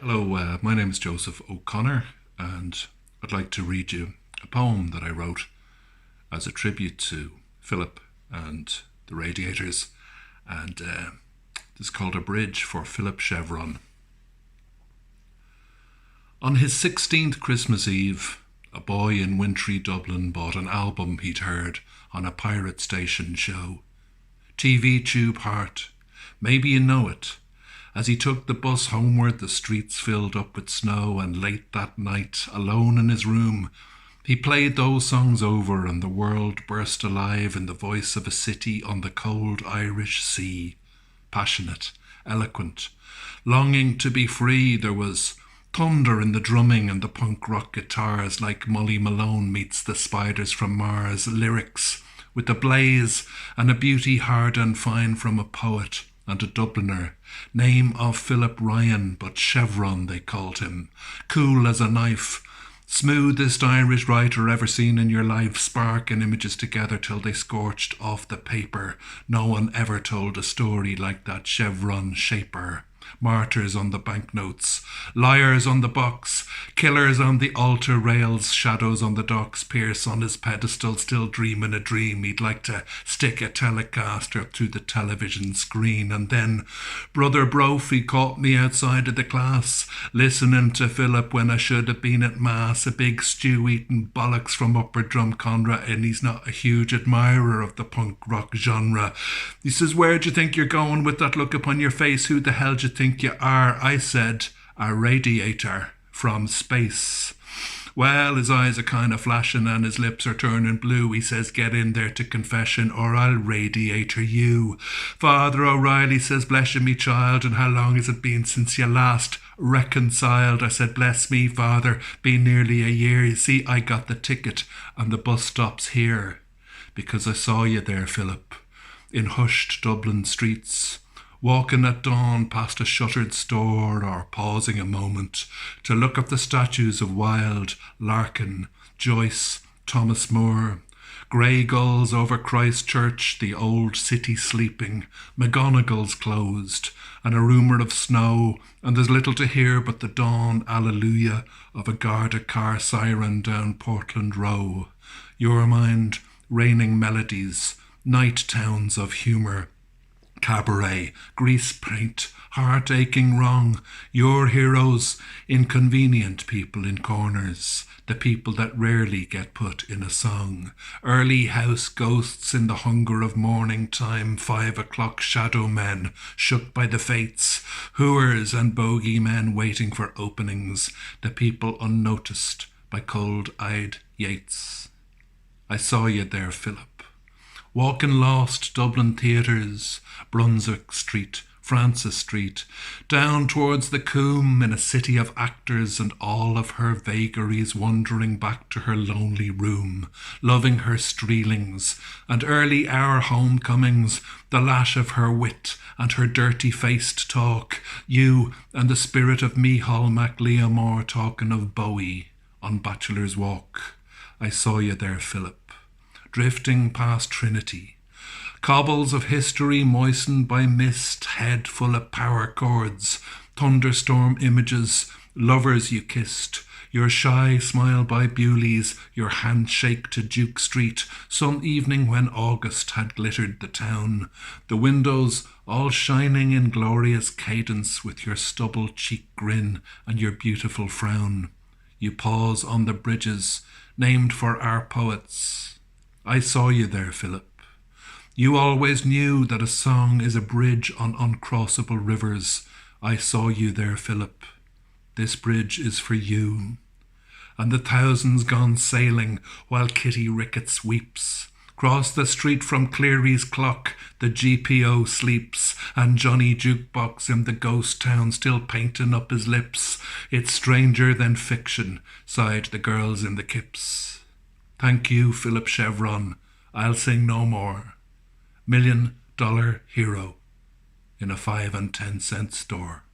Hello, my name is Joseph O'Connor, and I'd like to read you a poem that I wrote as a tribute to Philip and the Radiators, and it's called A Bridge for Philip Chevron. On his 16th Christmas Eve, a boy in wintry Dublin bought an album he'd heard on a pirate station show. TV Tube Heart, maybe you know it. As he took the bus homeward, the streets filled up with snow, and late that night, alone in his room, he played those songs over, and the world burst alive in the voice of a city on the cold Irish sea. Passionate, eloquent, longing to be free, there was thunder in the drumming and the punk rock guitars, like Molly Malone meets the Spiders from Mars. Lyrics with a blaze and a beauty hard and fine from a poet and a Dubliner. Name of Philip Ryan, but Chevron they called him. Cool as a knife. Smoothest Irish writer ever seen in your life, spark and images together till they scorched off the paper. No one ever told a story like that Chevron shaper. Martyrs on the banknotes, liars on the box, killers on the altar rails, shadows on the docks, Pierce on his pedestal, still dreaming a dream he'd like to stick a telecaster up to the television screen. And then Brother Brophy caught me outside of the class, listening to Philip when I should have been at mass, a big stew eating bollocks from Upper Drumcondra, and he's not a huge admirer of the punk rock genre. He says, "Where do you think you're going with that look upon your face? Who the hell do you think you are?" I said, "A radiator from space." Well, his eyes are kind of flashing and his lips are turning blue. He says, "Get in there to confession or I'll radiator you." Father O'Reilly says, "Bless you, me child, and how long has it been since you last reconciled?" I said, "Bless me, Father, been nearly a year. You see, I got the ticket and the bus stops here because I saw you there, Philip, in hushed Dublin streets, walking at dawn past a shuttered store, or pausing a moment to look up the statues of Wilde, Larkin, Joyce, Thomas More. Grey gulls over Christchurch, the old city sleeping, McGonagall's closed, and a rumour of snow, and there's little to hear but the dawn alleluia of a Garda car siren down Portland Row. Your mind, raining melodies, night towns of humour, cabaret, grease paint, heart-aching wrong, your heroes, inconvenient people in corners, the people that rarely get put in a song, early house ghosts in the hunger of morning time, 5 o'clock shadow men, shook by the fates, hooers and bogey men waiting for openings, the people unnoticed by cold-eyed Yeats. I saw you there, Philip, walking lost Dublin theatres, Brunswick Street, Francis Street, down towards the Coombe in a city of actors and all of her vagaries, wandering back to her lonely room, loving her streelings and early hour homecomings, the lash of her wit and her dirty-faced talk, you and the spirit of Micheál MacLeomore talking of Bowie on Bachelor's Walk. I saw you there, Philip, drifting past Trinity, cobbles of history moistened by mist, head full of power chords, thunderstorm images, lovers you kissed, your shy smile by Bewley's, your handshake to Duke Street, some evening when August had glittered the town, the windows all shining in glorious cadence with your stubble-cheek grin and your beautiful frown. You pause on the bridges named for our poets. I saw you there, Philip. You always knew that a song is a bridge on uncrossable rivers. I saw you there, Philip. This bridge is for you. And the thousands gone sailing while Kitty Ricketts weeps. Cross the street from Cleary's clock, the GPO sleeps, and Johnny Jukebox in the ghost town still painting up his lips. It's stranger than fiction, sighed the girls in the kips. Thank you, Philip Chevron. I'll sing no more. $1 million hero in a 5 and 10 cent store.